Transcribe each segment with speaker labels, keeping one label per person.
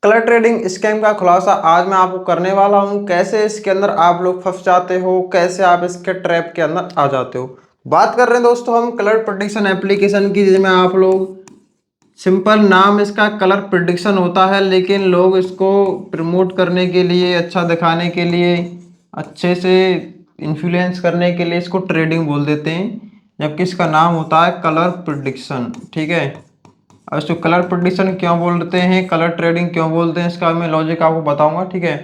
Speaker 1: Colour trading scam का खुलासा आज मैं आपको करने वाला हूं। कैसे इसके अंदर आप लोग फंस जाते हो, कैसे आप इसके ट्रैप के अंदर आ जाते हो। बात कर रहे हैं दोस्तों हम कलर प्रेडिक्शन एप्लीकेशन की, जिसमें आप लोग सिंपल नाम इसका कलर प्रेडिक्शन होता है, लेकिन लोग इसको प्रमोट करने के लिए, अच्छा दिखाने के लिए, अच्छे से इन्फ्लुएंस करने के लिए इसको ट्रेडिंग बोल देते हैं, जबकि इसका नाम होता है कलर प्रेडिक्शन। ठीक है। अब इसको कलर प्रेडिक्शन क्यों बोलते हैं, कलर ट्रेडिंग क्यों बोलते हैं, इसका मैं लॉजिक आपको बताऊंगा। ठीक है।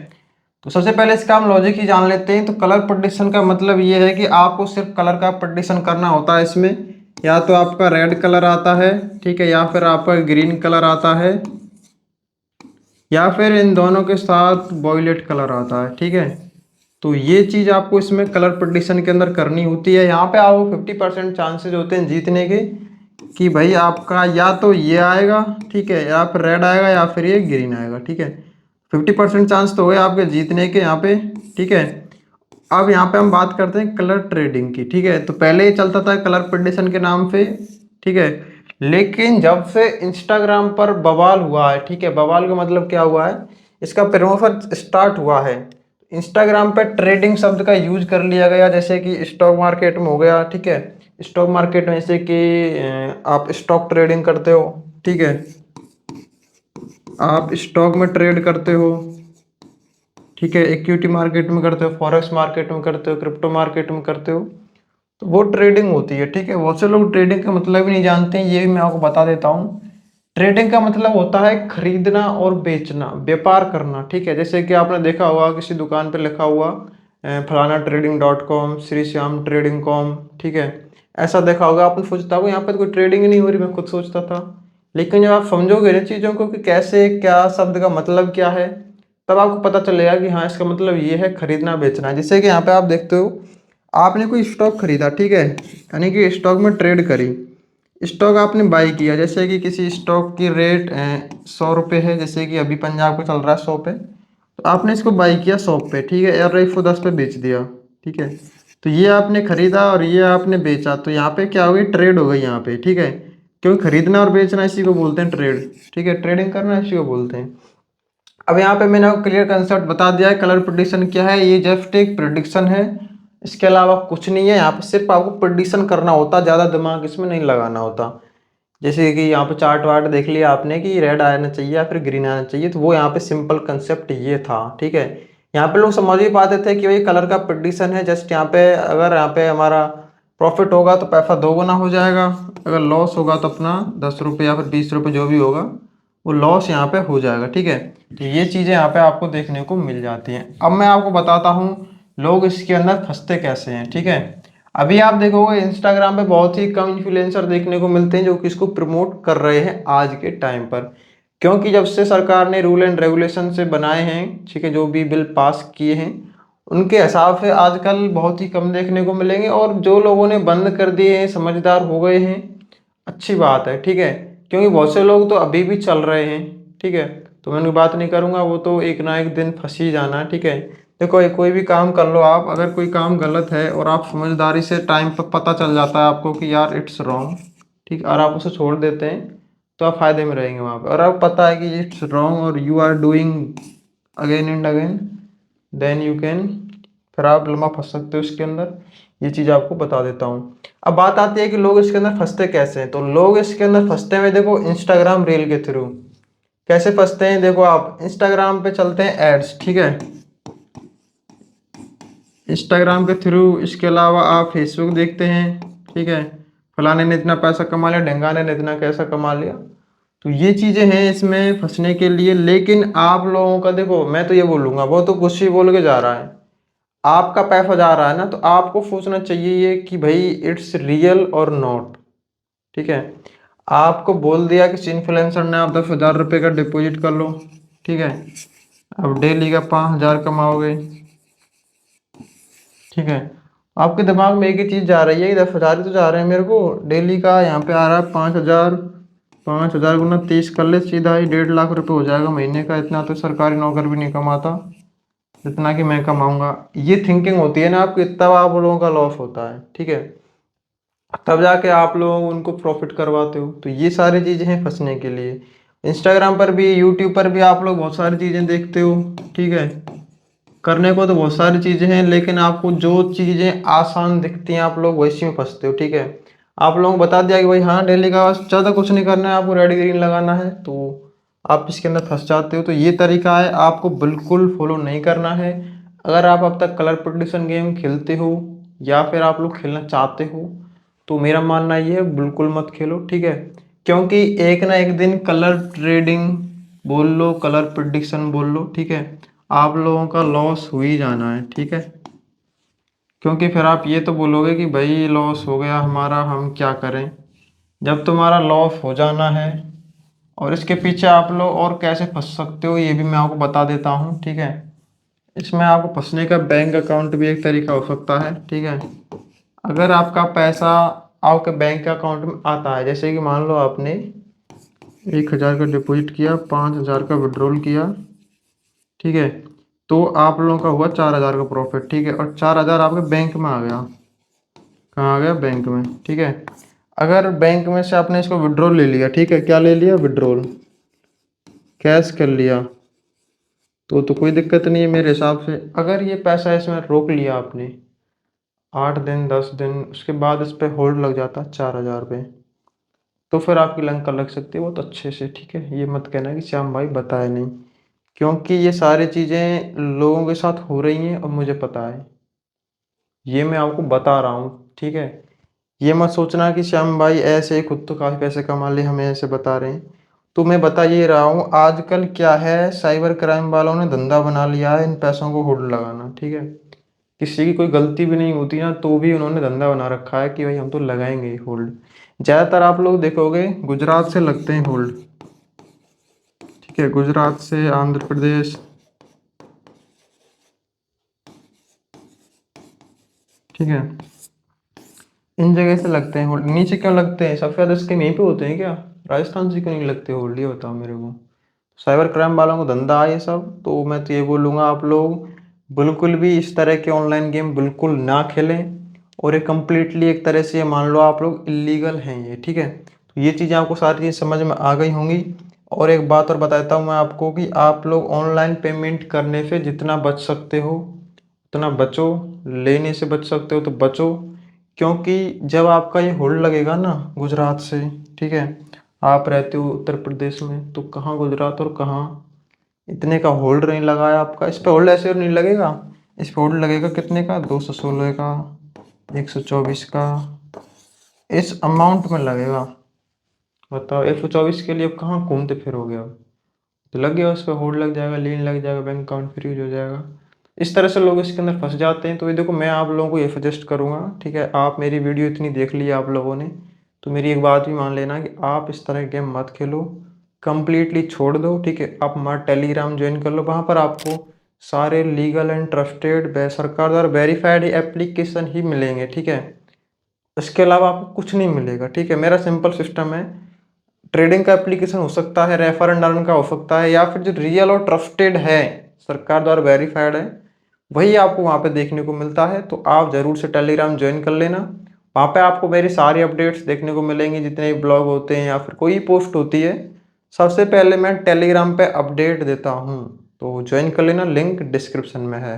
Speaker 1: तो सबसे पहले इसका हम लॉजिक ही जान लेते हैं। तो कलर प्रेडिक्शन का मतलब ये है कि आपको सिर्फ कलर का प्रेडिक्शन करना होता है। इसमें या तो आपका रेड कलर आता है, ठीक है, या फिर आपका ग्रीन कलर आता है, या फिर इन दोनों के साथ वॉयलेट कलर आता है। ठीक है। तो ये चीज़ आपको इसमें कलर प्रेडिक्शन के अंदर करनी होती है। यहाँ पे आपको 50% चांसेस होते हैं जीतने के, कि भाई आपका या तो ये आएगा, ठीक है, या फिर रेड आएगा, या फिर ये ग्रीन आएगा। ठीक है। 50% चांस तो हो गए आपके जीतने के यहाँ पे। ठीक है। अब यहाँ पे हम बात करते हैं कलर ट्रेडिंग की। ठीक है। तो पहले ये चलता था कलर प्रेडिक्शन के नाम पे। ठीक है। लेकिन जब से इंस्टाग्राम पर बवाल हुआ है, ठीक है, बवाल का मतलब क्या हुआ है, इसका प्रमोशन स्टार्ट हुआ है। इंस्टाग्राम पे ट्रेडिंग शब्द का यूज कर लिया गया, जैसे कि स्टॉक मार्केट में हो गया। ठीक है। स्टॉक मार्केट में जैसे कि आप स्टॉक ट्रेडिंग करते हो। ठीक है। आप स्टॉक में ट्रेड करते हो। ठीक है। इक्विटी मार्केट में करते हो, फॉरेक्स मार्केट में करते हो, क्रिप्टो मार्केट में करते हो। तो वो ट्रेडिंग होती है। ठीक है। बहुत से लोग ट्रेडिंग का मतलब ही नहीं जानते हैं, ये भी मैं आपको बता देता हूँ। ट्रेडिंग का मतलब होता है खरीदना और बेचना, व्यापार करना। ठीक है। जैसे कि आपने देखा होगा किसी दुकान पे लिखा हुआ फलाना trading.com, Shri Shyam trading com. ठीक है। ऐसा देखा होगा आपने, सोचता होगा यहाँ पर तो कोई ट्रेडिंग ही नहीं हो रही, मैं खुद सोचता था। लेकिन जब आप समझोगे ना चीज़ों को कि कैसे, क्या शब्द का मतलब क्या है, तब आपको पता चलेगा कि हाँ, इसका मतलब ये है खरीदना बेचना। जैसे कि यहाँ पे आप देखते हो, आपने कोई स्टॉक खरीदा, ठीक है, यानी कि स्टॉक में ट्रेड करी, स्टॉक आपने बाई किया। जैसे कि किसी स्टॉक की रेट 100 रुपये है, जैसे कि अभी पंजाब का चल रहा है 100 पे, तो आपने इसको बाई किया 100 पे। ठीक है। और 110 पे बेच दिया। ठीक है। तो ये आपने खरीदा और ये आपने बेचा, तो यहाँ पे क्या हो गई, ट्रेड हो गई यहाँ पे। ठीक है। क्योंकि खरीदना और बेचना इसी को बोलते हैं ट्रेड। ठीक है। ट्रेडिंग करना इसी को बोलते हैं। अब यहाँ पे मैंने आपको क्लियर कंसेप्ट बता दिया है। कलर प्रेडिक्शन क्या है, ये जस्ट एक प्रेडिक्शन है, इसके अलावा कुछ नहीं है। यहाँ पे सिर्फ आपको प्रेडिक्शन करना होता, ज़्यादा दिमाग इसमें नहीं लगाना होता। जैसे कि यहाँ पे चार्ट वार्ट देख लिया आपने कि रेड आना चाहिए या फिर ग्रीन आना चाहिए, तो वो यहाँ पे सिंपल कंसेप्ट ये था। ठीक है। यहाँ पे लोग समझ ही पाते थे कि भाई कलर का प्रेडिक्शन है, जस्ट यहाँ पे अगर यहाँ पे हमारा प्रॉफिट होगा तो पैसा दोगुना हो जाएगा, अगर लॉस होगा तो अपना 10 रुपये या फिर 20 रुपये जो भी होगा वो लॉस यहाँ पे हो जाएगा। ठीक है। तो ये चीज़ें यहाँ पे आपको देखने को मिल जाती हैं। अब मैं आपको बताता हूँ लोग इसके अंदर फंसते कैसे हैं। ठीक है। अभी आप देखोगे इंस्टाग्राम पे बहुत ही कम इन्फ्लुएंसर देखने को मिलते हैं जो कि इसको प्रमोट कर रहे हैं आज के टाइम पर, क्योंकि जब से सरकार ने रूल एंड रेगुलेशन से बनाए हैं, ठीक है, जो भी बिल पास किए हैं, उनके हिसाब से आजकल बहुत ही कम देखने को मिलेंगे। और जो लोगों ने बंद कर दिए हैं, समझदार हो गए हैं, अच्छी बात है। ठीक है। क्योंकि बहुत से लोग तो अभी भी चल रहे हैं। ठीक है। तो मैं उनकी बात नहीं करूंगा, वो तो एक ना एक दिन फंस ही जाना है। ठीक है। देखो, कोई भी काम कर लो आप, अगर कोई काम गलत है और आप समझदारी से टाइम पर पता चल जाता है आपको कि यार इट्स रॉन्ग, ठीक, और आप उसे छोड़ देते हैं, तो आप फायदे में रहेंगे वहाँ पर। और आपको पता है कि इट्स रॉन्ग और you are doing again and again, then you can, फिर आप लंबा फंस सकते हो इसके अंदर। ये चीज़ आपको बता देता हूँ। अब बात आती है कि लोग इसके अंदर फंसते कैसे हैं। तो लोग इसके अंदर फंसते हैं, देखो, इंस्टाग्राम रील के थ्रू। कैसे फंसते हैं, देखो, आप इंस्टाग्राम पे चलते हैं एड्स। ठीक है। इंस्टाग्राम के थ्रू, इसके अलावा आप फेसबुक देखते हैं। ठीक है। फलाने ने इतना पैसा कमा लिया, ढंगाने ने इतना कैसा कमा लिया। तो ये चीज़ें हैं इसमें फंसने के लिए। लेकिन आप लोगों का देखो, मैं तो ये बोलूँगा, वो तो कुछ ही बोल के जा रहा है, आपका पैसा जा रहा है ना, तो आपको सोचना चाहिए ये कि भाई इट्स रियल और नॉट। ठीक है। आपको बोल दिया किसी इन्फ्लुएंसर ने, आप 10,000 रुपये का डिपॉजिट कर लो। ठीक है। अब डेली का 5,000 कमाओगे। ठीक है। आपके दिमाग में एक ही चीज़ जा रही है कि 10,000 ही तो जा रहे हैं मेरे को, डेली का यहाँ पे आ रहा है 5,000। 5,000 गुना 30 कर ले, सीधा ही 1,50,000 रुपये हो जाएगा महीने का। इतना तो सरकारी नौकर भी नहीं कमाता जितना कि मैं कमाऊंगा। ये थिंकिंग होती है ना आपकी, तब आप लोगों का लॉस होता है। ठीक है। तब जाके आप लोग उनको प्रॉफिट करवाते हो। तो ये सारी चीज़ें हैं फंसने के लिए। इंस्टाग्राम पर भी, यूट्यूब पर भी आप लोग बहुत सारी चीज़ें देखते हो, ठीक है। करने को तो बहुत सारी चीज़ें हैं, लेकिन आपको जो चीज़ें आसान दिखती हैं आप लोग वैसी में फंसते हो, ठीक है। आप लोगों को बता दिया कि भाई हाँ डेली का बस ज़्यादा कुछ नहीं करना है, आपको रेड ग्रीन लगाना है, तो आप इसके अंदर फंस जाते हो। तो ये तरीका है, आपको बिल्कुल फॉलो नहीं करना है। अगर आप अब तक कलर प्रेडिक्शन गेम खेलते हो या फिर आप लोग खेलना चाहते हो, तो मेरा मानना ये है बिल्कुल मत खेलो, ठीक है। क्योंकि एक ना एक दिन कलर ट्रेडिंग बोल लो, कलर प्रिडिक्शन बोल लो, ठीक है, आप लोगों का लॉस हो ही जाना है, ठीक है। क्योंकि फिर आप ये तो बोलोगे कि भाई लॉस हो गया हमारा, हम क्या करें। जब तुम्हारा लॉस हो जाना है, और इसके पीछे आप लोग और कैसे फंस सकते हो ये भी मैं आपको बता देता हूँ, ठीक है। इसमें आपको फंसने का बैंक अकाउंट भी एक तरीका हो सकता है, ठीक है। अगर आपका पैसा आपके बैंक अकाउंट में आता है, जैसे कि मान लो आपने 1,000 का डिपॉजिट किया, 5,000 का विड्रॉल किया, ठीक है, तो आप लोगों का हुआ 4,000 का प्रॉफिट, ठीक है, और 4,000 आपके बैंक में आ गया। कहाँ आ गया? बैंक में, ठीक है। अगर बैंक में से आपने इसको विड्रॉल ले लिया, ठीक है, क्या ले लिया? विड्रॉल, कैश कर लिया, तो कोई दिक्कत नहीं है मेरे हिसाब से। अगर ये पैसा इसमें रोक लिया आपने 8 दिन 10 दिन, उसके बाद इस पे होल्ड लग जाता 4,000 पे, तो फिर आपकी लंका लग सकती है बहुत अच्छे से, ठीक है। ये मत कहना कि श्याम भाई बताया नहीं, क्योंकि ये सारी चीज़ें लोगों के साथ हो रही हैं और मुझे पता है, ये मैं आपको बता रहा हूँ, ठीक है। ये मत सोचना कि श्याम भाई ऐसे खुद तो काफ़ी पैसे कमा ले, हमें ऐसे बता रहे हैं। तो मैं बता ये रहा हूँ, आजकल क्या है, साइबर क्राइम वालों ने धंधा बना लिया है इन पैसों को होल्ड लगाना, ठीक है। किसी की कोई गलती भी नहीं होती ना, तो भी उन्होंने धंधा बना रखा है कि भाई हम तो लगाएंगे ही होल्ड। ज़्यादातर आप लोग देखोगे गुजरात से लगते हैं होल्ड, ठीक है, गुजरात से, आंध्र प्रदेश, ठीक है, इन जगह से लगते हैं होल्ड। नीचे क्यों लगते हैं? सबसे ज़्यादा स्कैम यहीं पे होते हैं क्या? राजस्थान से क्यों नहीं लगते होल्ड, ये बताओ मेरे को। साइबर क्राइम वालों को धंधा है ये सब। तो मैं तो ये बोलूँगा आप लोग बिल्कुल भी इस तरह के ऑनलाइन गेम बिल्कुल ना खेलें, और ये कम्प्लीटली एक तरह से मान लो आप लोग इलीगल हैं ये, ठीक है। तो ये चीज़ें आपको सारी चीज़ समझ में आ गई होंगी। और एक बात और बताता हूँ मैं आपको कि आप लोग ऑनलाइन पेमेंट करने से जितना बच सकते हो उतना बचो, लेने से बच सकते हो तो बचो। क्योंकि जब आपका ये होल्ड लगेगा ना गुजरात से, ठीक है, आप रहते हो उत्तर प्रदेश में, तो कहाँ गुजरात और कहाँ इतने का होल्ड नहीं लगा है आपका। इस पे होल्ड ऐसे और नहीं लगेगा, इस पे होल्ड लगेगा कितने का? 216 का, 124 का, इस अमाउंट में लगेगा। बताओ 124 के लिए अब कहाँ घूमते फिरोगे? अब तो लग गया, उस पर होल्ड लग जाएगा, लीन लग जाएगा, बैंक अकाउंट फ्रीज हो जाएगा। इस तरह से लोग इसके अंदर फंस जाते हैं। तो ये देखो, मैं आप लोगों को ये सजेस्ट करूंगा, ठीक है, आप मेरी वीडियो इतनी देख ली आप लोगों ने, तो मेरी एक बात भी मान लेना कि आप इस तरह के गेम मत खेलो, कंप्लीटली छोड़ दो, ठीक है। आप हमारा टेलीग्राम ज्वाइन कर लो, वहाँ पर आपको सारे लीगल एंड ट्रस्टेड सरकार द्वारा वेरीफाइड एप्लीकेशन ही मिलेंगे, ठीक है। इसके अलावा आपको कुछ नहीं मिलेगा, ठीक है। मेरा सिंपल सिस्टम है, ट्रेडिंग का एप्लीकेशन हो सकता है, रेफर एंड अर्न का हो सकता है, या फिर जो रियल और ट्रस्टेड है, सरकार द्वारा वेरीफाइड है, वही आपको वहाँ पे देखने को मिलता है। तो आप ज़रूर से टेलीग्राम ज्वाइन कर लेना। वहाँ पे आपको मेरी सारी अपडेट्स देखने को मिलेंगी, जितने भी ब्लॉग होते हैं या फिर कोई पोस्ट होती है, सबसे पहले मैं टेलीग्राम पे अपडेट देता हूँ। तो ज्वाइन कर लेना, लिंक डिस्क्रिप्शन में है।